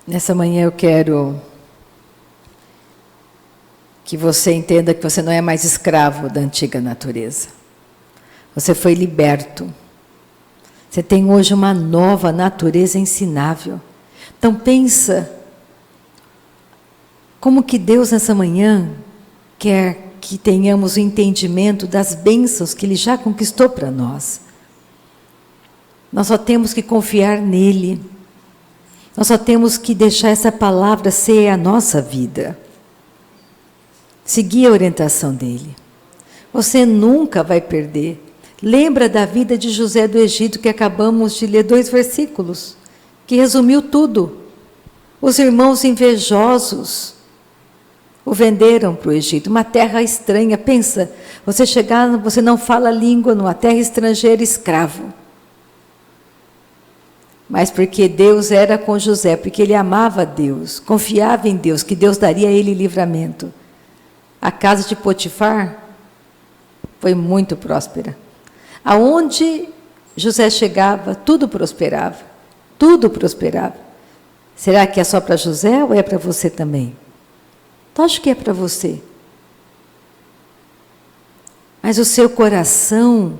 Nessa manhã eu quero que você entenda que você não é mais escravo da antiga natureza. Você foi liberto. Você tem hoje uma nova natureza ensinável. Então pensa como que Deus nessa manhã quer que tenhamos o entendimento das bênçãos que Ele já conquistou para nós. Nós só temos que confiar nele. Nós só temos que deixar essa palavra ser a nossa vida. Seguir a orientação dele. Você nunca vai perder. Lembra da vida de José do Egito, que acabamos de ler 2 versículos, que resumiu tudo. Os irmãos invejosos o venderam para o Egito, uma terra estranha. Pensa, você chegar, você não fala a língua, numa terra estrangeira, escravo. Mas porque Deus era com José, porque ele amava Deus, confiava em Deus, que Deus daria a ele livramento. A casa de Potifar foi muito próspera. Aonde José chegava, tudo prosperava. Tudo prosperava. Será que é só para José ou é para você também? Então, acho que é para você. Mas o seu coração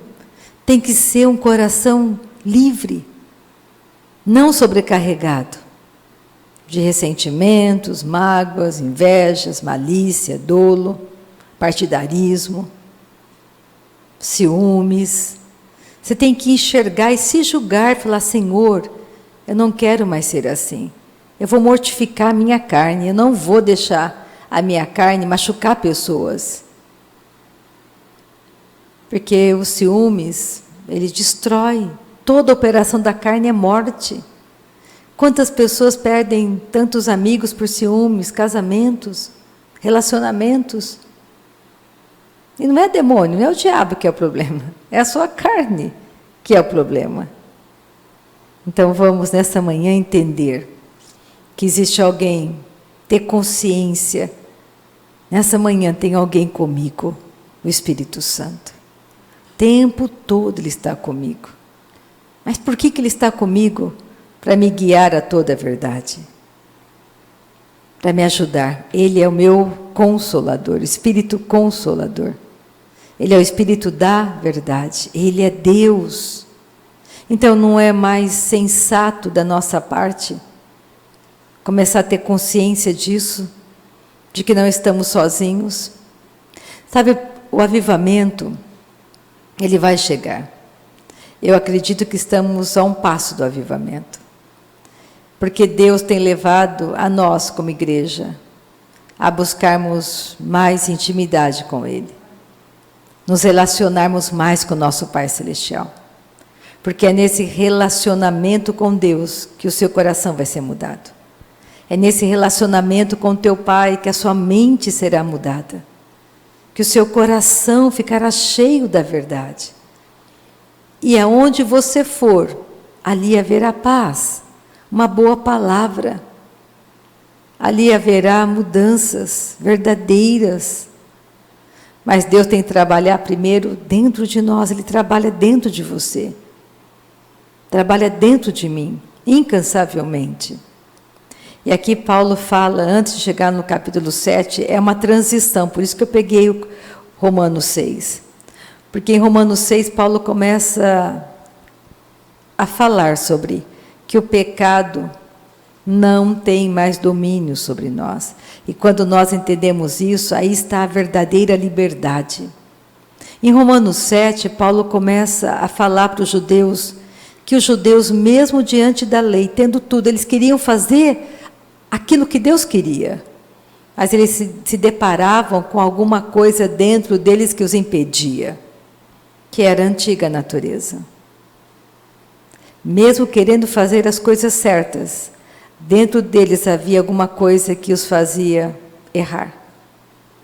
tem que ser um coração livre, não sobrecarregado de ressentimentos, mágoas, invejas, malícia, dolo, partidarismo, ciúmes. Você tem que enxergar e se julgar, falar: Senhor, eu não quero mais ser assim. Eu vou mortificar a minha carne, eu não vou deixar a minha carne machucar pessoas. Porque os ciúmes, ele destrói. Toda operação da carne é morte. Quantas pessoas perdem tantos amigos por ciúmes, casamentos, relacionamentos? E não é demônio, não é o diabo que é o problema, é a sua carne que é o problema. Então vamos nessa manhã entender que existe alguém, ter consciência. Nessa manhã tem alguém comigo, o Espírito Santo. O tempo todo Ele está comigo. Mas por que Ele está comigo? Para me guiar a toda a verdade. Para me ajudar. Ele é o meu consolador, Espírito Consolador. Ele é o Espírito da verdade. Ele é Deus. Então não é mais sensato da nossa parte começar a ter consciência disso, de que não estamos sozinhos. Sabe, o avivamento, ele vai chegar. Eu acredito que estamos a um passo do avivamento. Porque Deus tem levado a nós, como igreja, a buscarmos mais intimidade com Ele. Nos relacionarmos mais com o nosso Pai Celestial. Porque é nesse relacionamento com Deus que o seu coração vai ser mudado. É nesse relacionamento com o teu Pai que a sua mente será mudada. Que o seu coração ficará cheio da verdade. E aonde você for, ali haverá paz, uma boa palavra. Ali haverá mudanças verdadeiras. Mas Deus tem que trabalhar primeiro dentro de nós, Ele trabalha dentro de você. Trabalha dentro de mim, incansavelmente. E aqui Paulo fala, antes de chegar no capítulo 7, é uma transição, por isso que eu peguei o Romanos 6. Porque em Romanos 6, Paulo começa a falar sobre que o pecado não tem mais domínio sobre nós. E quando nós entendemos isso, aí está a verdadeira liberdade. Em Romanos 7, Paulo começa a falar para os judeus, que os judeus, mesmo diante da lei, tendo tudo, eles queriam fazer aquilo que Deus queria, mas eles se deparavam com alguma coisa dentro deles que os impedia, que era a antiga natureza. Mesmo querendo fazer as coisas certas, dentro deles havia alguma coisa que os fazia errar,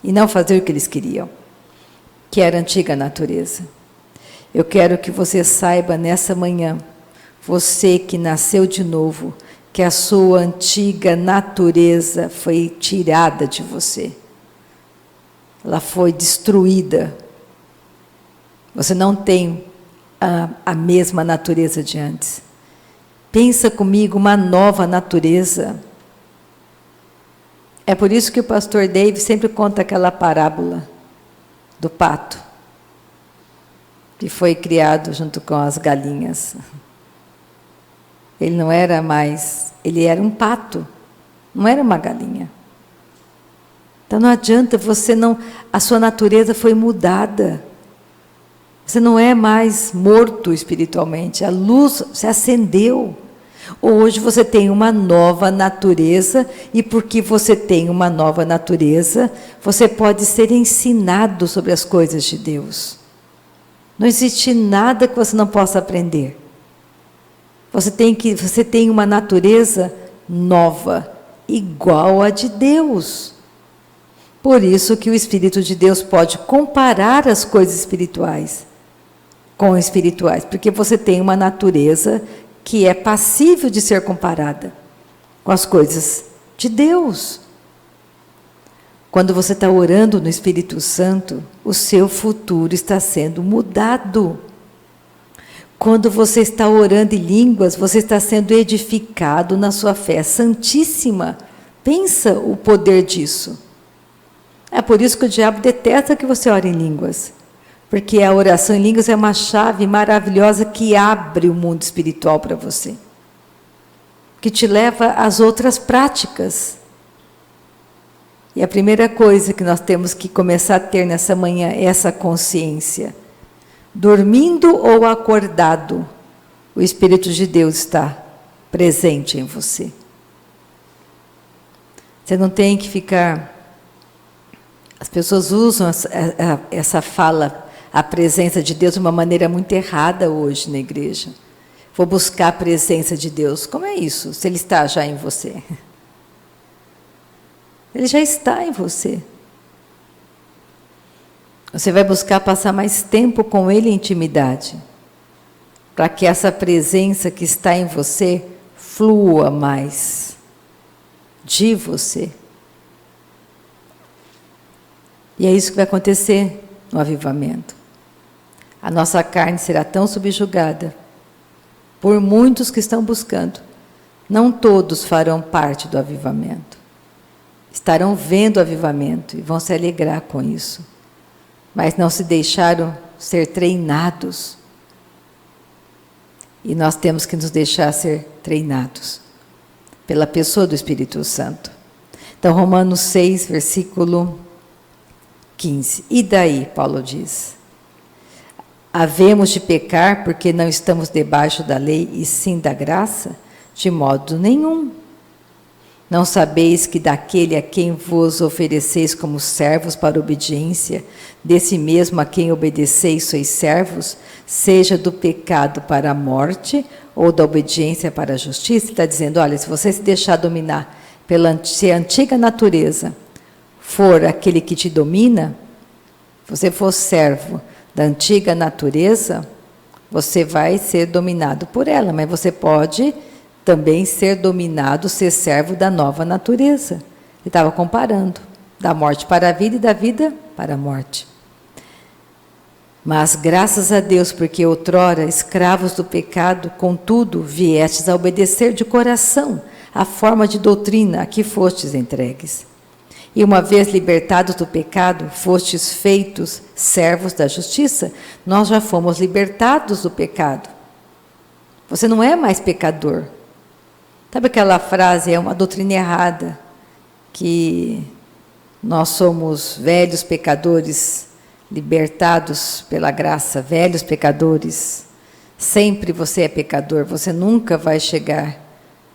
e não fazer o que eles queriam, que era a antiga natureza. Eu quero que você saiba nessa manhã, você que nasceu de novo, que a sua antiga natureza foi tirada de você. Ela foi destruída. Você não tem a mesma natureza de antes. Pensa comigo, uma nova natureza. É por isso que o pastor Dave sempre conta aquela parábola do pato, que foi criado junto com as galinhas. Ele não era mais, ele era um pato, não era uma galinha. Então não adianta, a sua natureza foi mudada. Você não é mais morto espiritualmente, a luz se acendeu. Hoje você tem uma nova natureza, e porque você tem uma nova natureza, você pode ser ensinado sobre as coisas de Deus. Não existe nada que você não possa aprender. Você tem uma natureza nova, igual à de Deus. Por isso que o Espírito de Deus pode comparar as coisas espirituais com espirituais, porque você tem uma natureza que é passível de ser comparada com as coisas de Deus. Quando você está orando no Espírito Santo, o seu futuro está sendo mudado. Quando você está orando em línguas, você está sendo edificado na sua fé santíssima. Pensa o poder disso. É por isso que o diabo detesta que você ore em línguas. Porque a oração em línguas é uma chave maravilhosa que abre o mundo espiritual para você. Que te leva às outras práticas. E a primeira coisa que nós temos que começar a ter nessa manhã é essa consciência. Dormindo ou acordado, o Espírito de Deus está presente em você. Você não tem que ficar... As pessoas usam essa fala, a presença de Deus, de uma maneira muito errada hoje na igreja. Vou buscar a presença de Deus. Como é isso, se Ele está já em você? Ele já está em você. Você vai buscar passar mais tempo com Ele em intimidade, para que essa presença que está em você flua mais de você. E é isso que vai acontecer no avivamento. A nossa carne será tão subjugada por muitos que estão buscando. Não todos farão parte do avivamento. Estarão vendo o avivamento e vão se alegrar com isso. Mas não se deixaram ser treinados. E nós temos que nos deixar ser treinados pela pessoa do Espírito Santo. Então, Romanos 6, versículo 15. E daí, Paulo diz: havemos de pecar porque não estamos debaixo da lei e sim da graça? De modo nenhum. Não sabeis que daquele a quem vos ofereceis como servos para obediência, desse mesmo a quem obedeceis sois servos, seja do pecado para a morte ou da obediência para a justiça? Está dizendo, olha, se você se deixar dominar se a antiga natureza for aquele que te domina, você for servo da antiga natureza, você vai ser dominado por ela, mas você pode também ser dominado, ser servo da nova natureza. Ele estava comparando da morte para a vida e da vida para a morte. Mas graças a Deus, porque outrora, escravos do pecado, contudo, viestes a obedecer de coração a forma de doutrina a que fostes entregues. E uma vez libertados do pecado, fostes feitos servos da justiça. Nós já fomos libertados do pecado. Você não é mais pecador. Sabe aquela frase, é uma doutrina errada, que nós somos velhos pecadores, libertados pela graça, velhos pecadores. Sempre você é pecador, você nunca vai chegar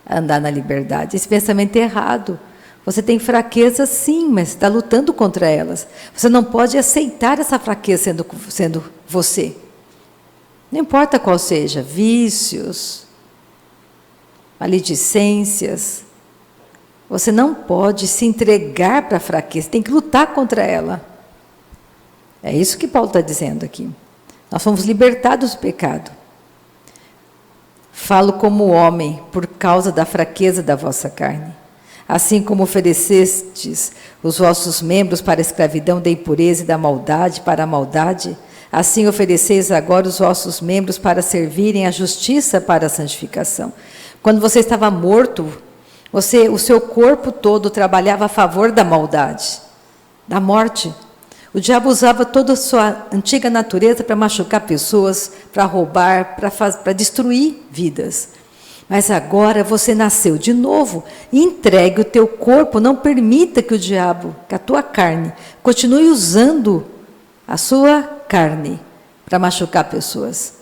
a andar na liberdade. Esse pensamento é errado. Você tem fraqueza sim, mas está lutando contra elas. Você não pode aceitar essa fraqueza sendo você. Não importa qual seja, vícios, maledicências. Você não pode se entregar para a fraqueza, tem que lutar contra ela. É isso que Paulo está dizendo aqui. Nós fomos libertados do pecado. Falo como homem, por causa da fraqueza da vossa carne. Assim como oferecestes os vossos membros para a escravidão da impureza e da maldade para a maldade, assim ofereceis agora os vossos membros para servirem à justiça para a santificação. Quando você estava morto, O seu corpo todo trabalhava a favor da maldade, da morte. O diabo usava toda a sua antiga natureza para machucar pessoas, para roubar, para destruir vidas. Mas agora você nasceu de novo. Entregue o teu corpo, não permita que o diabo, que a tua carne, continue usando a sua carne para machucar pessoas.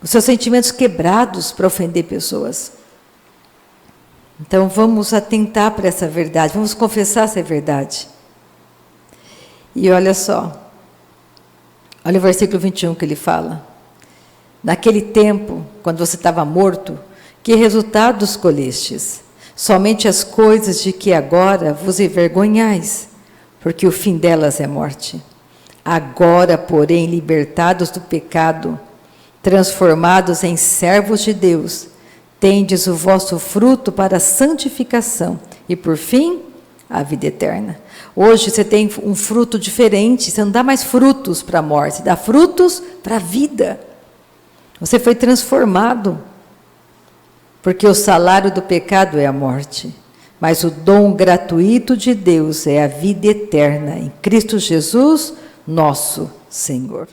Os seus sentimentos quebrados para ofender pessoas. Então vamos atentar para essa verdade, vamos confessar essa verdade. E olha só, olha o versículo 21 que ele fala. Naquele tempo, quando você estava morto, que resultados colhestes? Somente as coisas de que agora vos envergonhais, porque o fim delas é morte. Agora, porém, libertados do pecado, transformados em servos de Deus, tendes o vosso fruto para a santificação e, por fim, a vida eterna. Hoje você tem um fruto diferente, você não dá mais frutos para a morte, você dá frutos para a vida. Você foi transformado, porque o salário do pecado é a morte, mas o dom gratuito de Deus é a vida eterna em Cristo Jesus, nosso Senhor.